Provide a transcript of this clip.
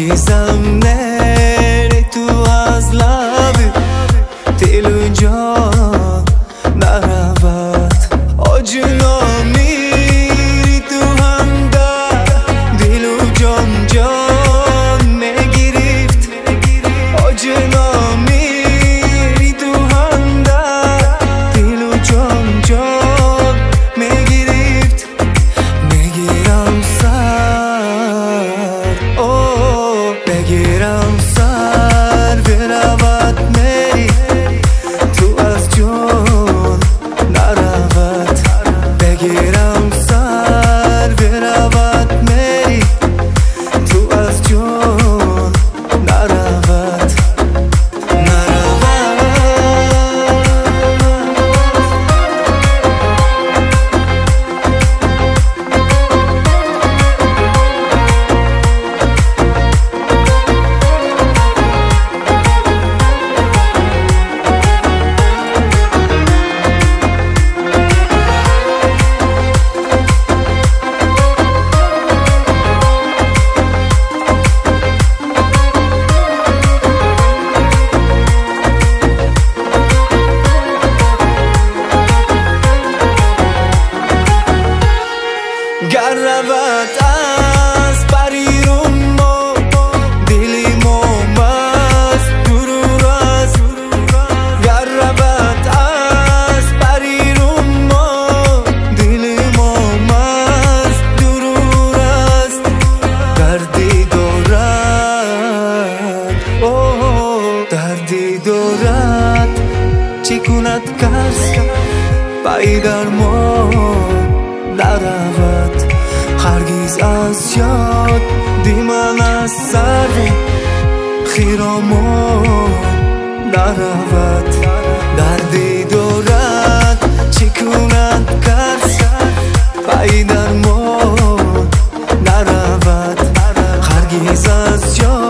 هرگزم نری تو از لب دل و جان نرود آجنا میری تو همدر دل و جان جان میگرفت آجنا میری تو همدر دل و جان جان میگرفت میگیرم سر بگیرم سر برود میری تو از جان نرود بگیرم سر برود میری تو از جان نرود گر رود از بریرون ما دلی ما مست درور است گر رود از بریرون ما دلی ما مست درور است دردی دارد دردی دارد چی کند کس پای درمان نرود هرگز از یاد دیمن از سر خیرامان نرود دردی دارد چی کند کس پای درمان نرود هرگز از یاد